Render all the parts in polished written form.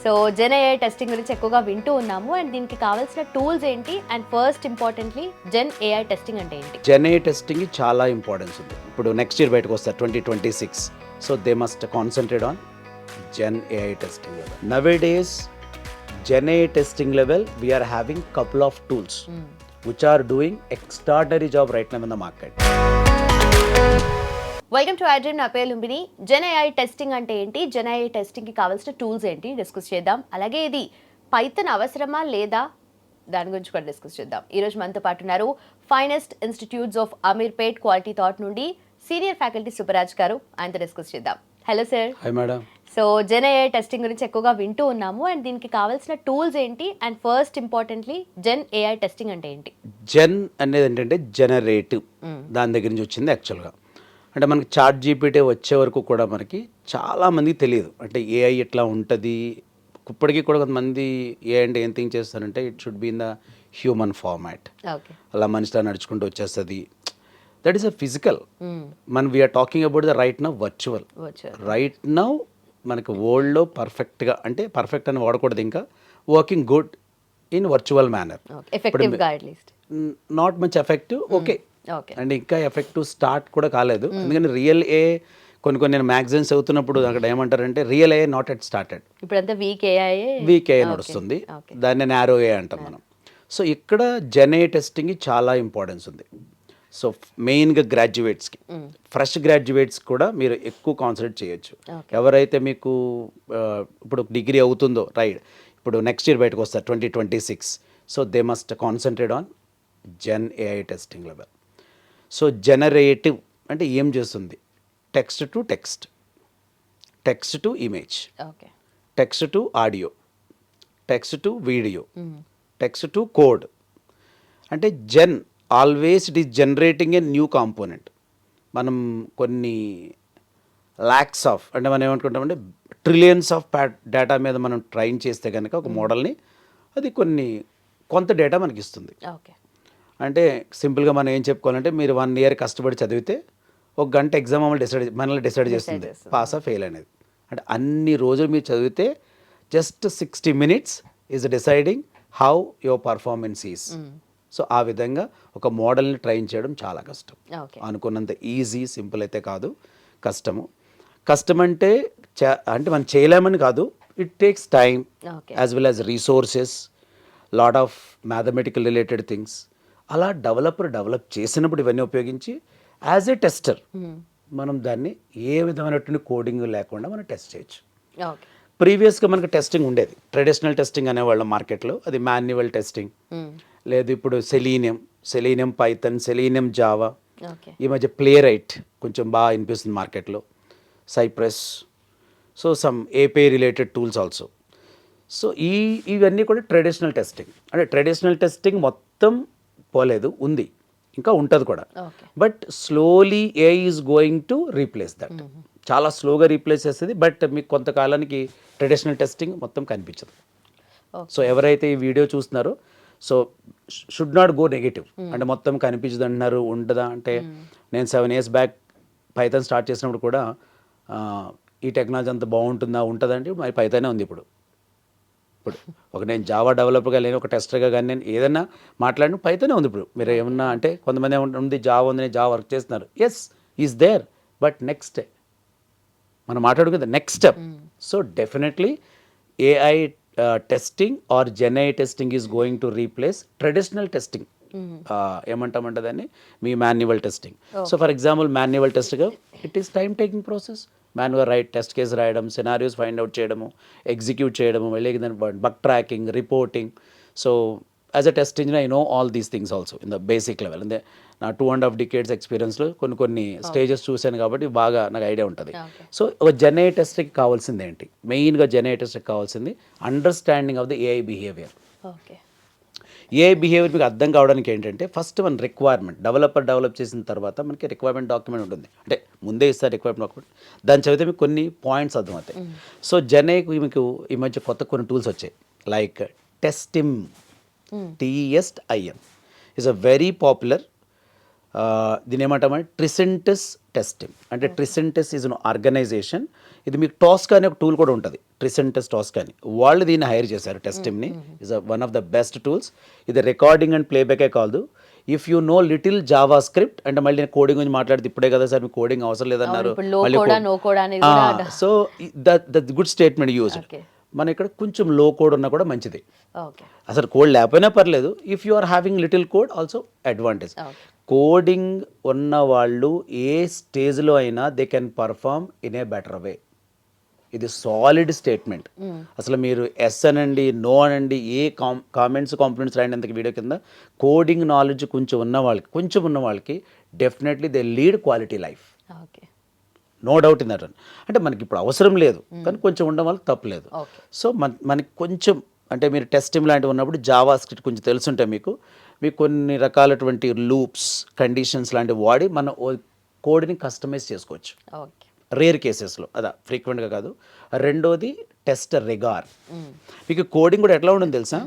So Gen AI testing గురించి ఎక్కువగా వింటూ ఉన్నాము అండ్ దీనికి కావాల్సిన టూల్స్ ఏంటి and first importantly gen AI testing అంటే ఏంటి? జెన్ ఏఐ టెస్టింగ్ చాలా ఇంపార్టెన్స్ ఉంది. ఇప్పుడు నెక్స్ట్ ఇయర్ బయటకు వస్తారు 2026. So they must concentrate on gen AI testing level. Nowadays gen AI testing level we're having couple of tools which are doing extraordinary job right now in the market. Welcome to iDream. నా పేరు లుంబిని. జెన్ AI testing అంటే ఏంటి, gen AI టెస్టింగ్కి కావాల్సిన tools ఏంటి discuss చేద్దాం. అలాగే ఇది Python అవసరమా లేదా దాని గురించి కూడా డిస్కస్ చేద్దాం. ఈరోజు మనతో పాటు ఉన్నారు finest institutes of Ameerpet Quality Thought నుండి సీనియర్ ఫ్యాకల్టీ సుబ్బరాజ్ గారు. ఆయనతో డిస్కస్ చేద్దాం. Hello sir. Hi madam. So Gen AI testing గురించి ఎక్కువగా వింటూ ఉన్నాము అండ్ దీనికి కావాల్సిన టూల్స్ ఏంటి and first importantly gen AI testing అంటే ఏంటి? జెన్ అనేది ఏంటంటే జనరేటివ్, దాని దగ్గర నుంచి వచ్చింది యాక్చువల్గా. అంటే మనకి చాట్ జీపీటీ వచ్చే వరకు కూడా మనకి చాలామందికి తెలియదు అంటే ఏఐ ఎట్లా ఉంటుంది. ఇప్పటికీ కూడా కొంతమంది ఏ అంటే ఏం థింక్ చేస్తారంటే it should be in the human format, అలా మనిషిలా నడుచుకుంటూ వచ్చేస్తుంది. That is a physical. మనం we're talking about the right now virtual. Right now మనకు వరల్డ్లో పర్ఫెక్ట్గా, అంటే పర్ఫెక్ట్ అని వాడకూడదు, ఇంకా working good in virtual manner. Not much effective, okay, and ఇంకా ఎఫెక్టివ్ స్టార్ట్ కూడా కాలేదు. ఎందుకంటే రియల్ ఏ కొన్ని నేను మ్యాగజైన్స్ చదువుతున్నప్పుడు అక్కడ ఏమంటారంటే real A not yet started, weak A నడుస్తుంది, దాన్ని నారో ఏ అంటాం మనం. సో ఇక్కడ జెన్ ఏఐ టెస్టింగ్ చాలా ఇంపార్టెన్స్ ఉంది. సో మెయిన్గా గ్రాడ్యుయేట్స్కి, ఫ్రెష్ గ్రాడ్యుయేట్స్ కూడా మీరు ఎక్కువ కాన్సన్ట్రేట్ చేయొచ్చు. ఎవరైతే మీకు ఇప్పుడు డిగ్రీ అవుతుందో, రైట్, ఇప్పుడు నెక్స్ట్ ఇయర్ బయటకు వస్తారు 2026. So they must concentrate on gen AI testing level. So generative అంటే ఏం చేస్తుంది? Text to text, text to image, text to audio, text to video, text to code. అంటే gen always it is generating a new component. మనం కొన్ని lakhs of, అంటే మనం ఏమనుకుంటామంటే trillions of data మీద మనం ట్రైన్ చేస్తే కనుక ఒక మోడల్ని, అది కొంత డేటా మనకి ఇస్తుంది. అంటే సింపుల్గా మనం ఏం చెప్పుకోవాలంటే మీరు 1 year కష్టపడి చదివితే 1 గంట ఎగ్జామ్ మనల్ని డిసైడ్ చేస్తుంది పాస్ ఆ ఫెయిల్ అనేది. అంటే అన్ని రోజులు మీరు చదివితే just 60 minutes is deciding how your performance is. So ఆ విధంగా ఒక మోడల్ని ట్రైన్ చేయడం చాలా కష్టం. అనుకున్నంత ఈజీ సింపుల్ అయితే కాదు, కష్టము. కష్టం అంటే మనం చేయలేమని కాదు, it takes time as well as resources, lot of mathematical related things. అలా డెవలప్ చేసినప్పుడు ఇవన్నీ ఉపయోగించి యాజ్ ఏ టెస్టర్ మనం దాన్ని ఏ విధమైనటువంటి కోడింగ్ లేకుండా మనం టెస్ట్ చేయొచ్చు. ప్రీవియస్గా మనకు టెస్టింగ్ ఉండేది, ట్రెడిషనల్ టెస్టింగ్ అనేవాళ్ళం మార్కెట్లో, అది మాన్యువల్ టెస్టింగ్. లేదు ఇప్పుడు సెలీనియం పైథాన్, సెలీనియం జావా, ఈ మధ్య ప్లే రైట్ కొంచెం బాగా వినిపిస్తుంది మార్కెట్లో, Cypress, so some API related tools also. So ఇవన్నీ కూడా ట్రెడిషనల్ టెస్టింగ్. అంటే ట్రెడిషనల్ టెస్టింగ్ మొత్తం పోలేదు, ఉంది, ఇంకా ఉంటుంది కూడా. But slowly AI is going to replace that. చాలా స్లోగా రీప్లేస్ చేస్తుంది. బట్ మీకు కొంతకాలానికి ట్రెడిషనల్ టెస్టింగ్ మొత్తం కనిపించదు. సో ఎవరైతే ఈ వీడియో చూస్తున్నారో, so should not go negative. అంటే మొత్తం కనిపించదు అంటున్నారు, ఉంటుందా అంటే, నేను 7 years బ్యాక్ పైథాన్ స్టార్ట్ చేసినప్పుడు కూడా ఈ టెక్నాలజీ అంత బాగుంటుందా, ఉంటుందంటే మరి పైథానే ఉంది. ఇప్పుడు నేను జావా డెవలపర్గా లేని, ఒక టెస్టర్గా కానీ నేను ఏదైనా మాట్లాడిన పైథానే ఉంది. ఇప్పుడు మీరు ఏమన్నా అంటే కొంతమంది ఏమంటుంది జావా ఉంది, నేను జావా వర్క్ చేస్తున్నారు. Yes, is there, but next మనం మాట్లాడుకుంది next step. So definitely AI testing or gen AI testing is going to replace traditional testing. ఏమంటామంటే దాన్ని మీ manual testing. So for example manual టెస్ట్గా it is time taking process. Manual test case రాయడం, scenarios find out చేయడము, execute చేయడము, మళ్ళీ దాని bug tracking, reporting. So as a test engineer I know all these things also in the basic level. అంటే నా 2.5 decades ఎక్స్పీరియన్స్లో కొన్ని stages చూశాను కాబట్టి బాగా నాకు ఐడియా ఉంటుంది. సో ఒక జెన్ ఏఐ టెస్ట్కి కావాల్సింది ఏంటి? మెయిన్గా జెన్ ఏఐ టెస్ట్కి కావాల్సింది understanding of the AI behaviour. AI behaviour మీకు అర్థం కావడానికి ఏంటంటే, ఫస్ట్ మన రిక్వైర్మెంట్, డెవలప్ చేసిన తర్వాత మనకి రిక్వైర్మెంట్ డాక్యుమెంట్ ఉంటుంది. అంటే ముందే ఇస్తారు రిక్వైర్మెంట్ డాక్యుమెంట్, దాన్ని చదివితే మీకు కొన్ని పాయింట్స్ అర్థమవుతాయి. సో జెన్ ఏఐకి మీకు ఈ మధ్య కొన్ని టూల్స్ వచ్చాయి, like టెస్టిమ్, TESTIM is a very popular దీని ఏమంటామంటే ట్రిసెంటస్ టెస్టింగ్. అంటే ట్రిసెంటస్ ఈజ్ అన్ ఆర్గనైజేషన్. ఇది మీకు టాస్క్ అనే ఒక టూల్ కూడా ఉంటుంది, ట్రిసెంటస్ టాస్క్ అని. వాళ్ళు దీన్ని హైర్ చేశారు టెస్టింగ్ని. Is one of the best tools. ఇది రికార్డింగ్ అండ్ ప్లేబ్యాకే కాదు. If you know little JavaScript, అంటే మళ్ళీ నేను కోడింగ్ గురించి మాట్లాడితే ఇప్పుడే కదా సార్ మీకు కోడింగ్ అవసరం లేదన్నారు. So the good statement use. మన ఇక్కడ కొంచెం లో కోడ్ ఉన్నా కూడా మంచిది. అసలు కోడ్ లేకపోయినా పర్లేదు. If you are having little code also advantage. Coding ఉన్న వాళ్ళు ఏ స్టేజ్లో అయినా they can perform in a better way. ఇది సాలిడ్ స్టేట్మెంట్. అసలు మీరు ఎస్ అనండి, నో అనండి, ఏ కామెంట్స్ కాంప్లిమెంట్స్ రాయనందుకు వీడియో కింద కోడింగ్ నాలెడ్జ్ కొంచెం ఉన్న వాళ్ళకి definitely they lead quality life. No doubt in that. అంటే మనకి ఇప్పుడు అవసరం లేదు, కానీ కొంచెం ఉండడం వల్ల తప్పలేదు. సో మనకి కొంచెం అంటే మీరు టెస్టింగ్ లాంటివి ఉన్నప్పుడు జావా స్క్రిప్ట్ కొంచెం తెలుసుంటే మీకు కొన్ని రకాలటువంటి లూప్స్, కండిషన్స్ లాంటివి వాడి మన కోడ్ని కస్టమైజ్ చేసుకోవచ్చు రేర్ కేసెస్లో. అదా ఫ్రీక్వెంట్గా కాదు. రెండోది టెస్ట్ రిగార్. మీకు కోడింగ్ కూడా ఎట్లా ఉంటుంది తెలుసా?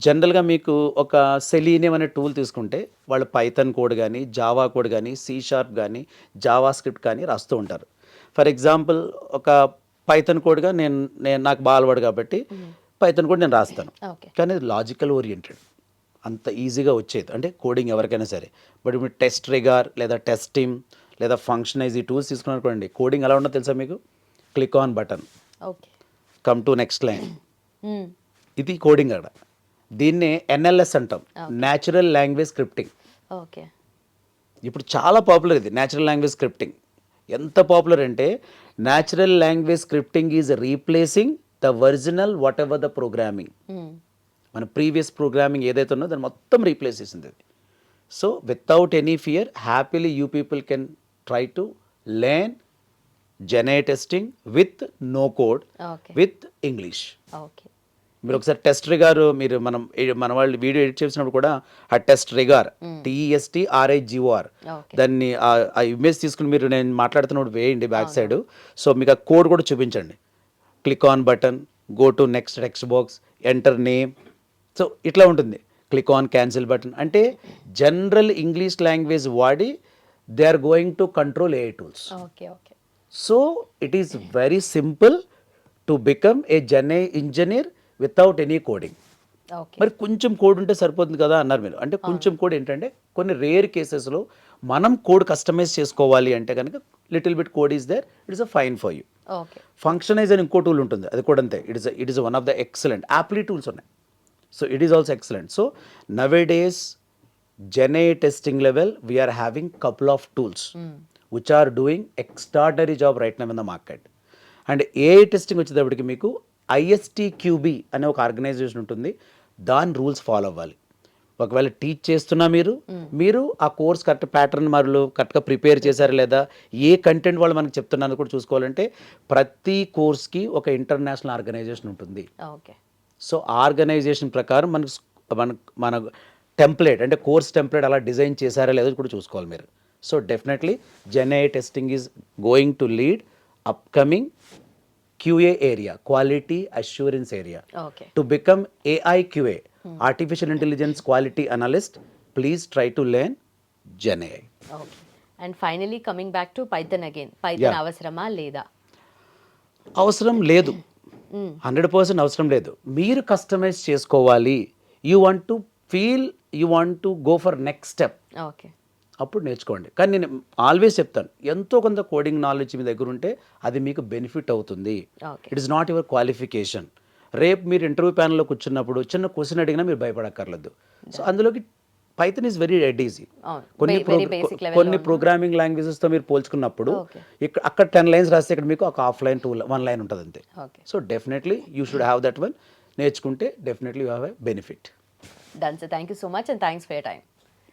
జనరల్గా మీకు ఒక సెలీనియం అనే టూల్ తీసుకుంటే వాళ్ళు పైథన్ కోడ్ కానీ, జావా కోడ్ కానీ, C# కానీ, జావా స్క్రిప్ట్ కానీ రాస్తూ ఉంటారు. ఫర్ ఎగ్జాంపుల్ ఒక పైథన్ కోడ్గా నాకు బాగా అలవాటు కాబట్టి పైథన్ కోడ్ నేను రాస్తాను. కానీ అది లాజికల్ ఓరియంటెడ్, అంత ఈజీగా వచ్చేది అంటే కోడింగ్ ఎవరికైనా సరే. బట్ ఇప్పుడు టెస్ట్ రిగార్ లేదా టెస్టింగ్ లేదా ఫంక్షనైజ్ ఈ టూల్స్ తీసుకున్నారనుకోండి, కోడింగ్ ఎలా ఉండదో తెలుసా మీకు? Click on button, come to next line. ఇది కోడింగ్ అక్కడ. దీన్నే NLS అంటాం, న్యాచురల్ లాంగ్వేజ్ స్క్రిప్టింగ్. ఇప్పుడు చాలా పాపులర్ ఇది న్యాచురల్ లాంగ్వేజ్ స్క్రిప్టింగ్. ఎంత పాపులర్ అంటే natural language scripting is replacing the original whatever the programming. మన ప్రీవియస్ ప్రోగ్రామింగ్ ఏదైతే ఉన్నదో దాన్ని మొత్తం రీప్లేస్ చేసింది అది. So without any fear happily you people can try to learn Gen AI testing with no code with English. మీరు ఒకసారి test రిగార్ మీరు మన వాళ్ళు వీడియో ఎడిట్ చేసినప్పుడు కూడా ఆ టెస్ట్ రిగార్ TESTRIGOR దాన్ని ఆ ఇమేజ్ తీసుకుని మీరు నేను మాట్లాడుతున్నప్పుడు వేయండి బ్యాక్ సైడ్. సో మీకు ఆ కోడ్ కూడా చూపించండి. Click on button, go to next text box, enter name. So ఇట్లా ఉంటుంది. Click on cancel button. అంటే జనరల్ ఇంగ్లీష్ లాంగ్వేజ్ వాడి they are going to control AI tools. So it is very simple to become a Gen AI engineer without any coding. మరి కొంచెం code ఉంటే సరిపోతుంది కదా అన్నారు మీరు. అంటే కొంచెం కోడ్ ఏంటంటే కొన్ని రేర్ కేసెస్లో మనం కోడ్ కస్టమైజ్ చేసుకోవాలి అంటే కనుక little bit code is there, it is a fine for you. Functionize అని ఇంకో టూల్ ఉంటుంది, అది కూడా అంతే. It is one of the excellent. Applitools ఉన్నాయి. So it is also excellent. So nowadays gen AI testing level we're having couple of tools which are doing extraordinary job right now in the market. And AI testing వచ్చేటప్పటికి మీకు ISTQB అనే ఒక organisation ఉంటుంది, దాని rules follow అవ్వాలి. ఒకవేళ teach చేస్తున్నా మీరు ఆ కోర్స్ కరెక్ట్ ప్యాటర్న్ మరలు కరెక్ట్గా ప్రిపేర్ చేశారు లేదా, ఏ కంటెంట్ వాళ్ళు మనకు చెప్తున్నారని కూడా చూసుకోవాలంటే ప్రతి కోర్స్కి ఒక ఇంటర్నేషనల్ ఆర్గనైజేషన్ ఉంటుంది. సో ఆర్గనైజేషన్ ప్రకారం మన టెంప్లెట్ అంటే కోర్స్ టెంప్లెట్ అలా డిజైన్ చేశారా లేదో కూడా చూసుకోవాలి మీరు. So definitely GenAI testing is going to lead upcoming QA area, quality assurance area. To become AI QA, artificial intelligence quality analyst, please try to learn GenAI. And finally coming back to Python again. Python అవసరమా లేదా? అవసరం లేదు, 100% అవసరం లేదు. మీరు customise చేసుకోవాలి. You want to go for next step. అప్పుడు నేర్చుకోండి. కానీ నేను ఆల్వేస్ చెప్తాను, ఎంతో కొంత కోడింగ్ నాలెడ్జ్ మీ దగ్గర ఉంటే అది మీకు బెనిఫిట్ అవుతుంది. It is not your qualification. రేపు మీరు ఇంటర్వ్యూ ప్యానల్లో కూర్చున్నప్పుడు చిన్న క్వశ్చన్ అడిగినా మీరు భయపడక్కర్లేదు. సో అందులోకి పైథన్ ఈజ్ వెరీ ఈజీ. కొన్ని ప్రోగ్రామింగ్ లాంగ్వేజెస్తో మీరు పోల్చుకున్నప్పుడు అక్కడ 10 lines రాస్తే ఇక్కడ మీకు ఒక 1/2 line 1 line ఉంటుంది అంతే. So definitely you should have that one. నేర్చుకుంటే definitely you have a benefit. Done, sir. Thank you so much and thanks for your time.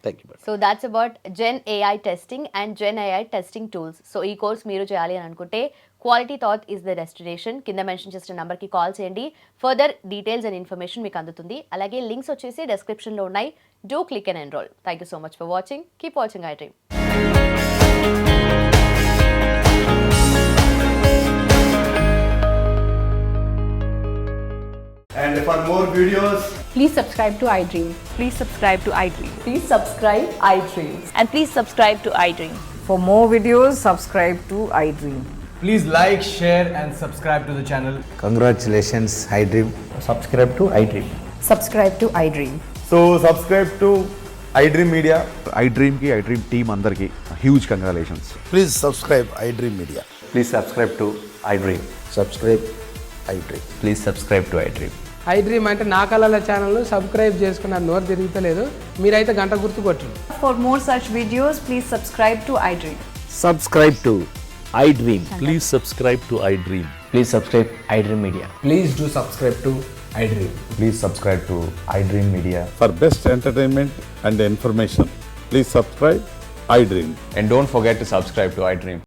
Thank you. So that's about GenAI testing and GenAI testing tools. So ఈ course మీరు చేయాలి అని అనుకుంటే quality thought is the destination. కింద mention చేసిన నెంబర్కి call చేయండి. Further details and information మీకు అందుతుంది. అలాగే లింక్స్ వచ్చేసి డెస్క్రిప్షన్లో ఉన్నాయి. Do click and enrol. Thank you so much for watching. Keep watching iDream. And for more videos, Please subscribe to iDream. Please subscribe to iDream. Please subscribe iDream. And please subscribe to iDream. For more videos, subscribe to iDream. Please like, share, and subscribe to the channel. Congratulations, iDream. Subscribe to iDream. Subscribe to iDream. So subscribe to iDream Media. iDream ki iDream team andarki huge congratulations. Please subscribe iDream Media. Please subscribe to iDream. Subscribe iDream. Please subscribe to iDream. iDream అంటే నా కళల channel subscribe చేసుకున్న నోరు తిరుగుతలేదు మీరైతే గంట గుర్తు కొట్టండి. For more such videos, please subscribe to iDream. Subscribe to iDream. Please subscribe to iDream. Please subscribe iDream Media. Please do subscribe to iDream. Please subscribe to iDream Media. For best entertainment and information, please subscribe iDream. And don't forget to subscribe to iDream.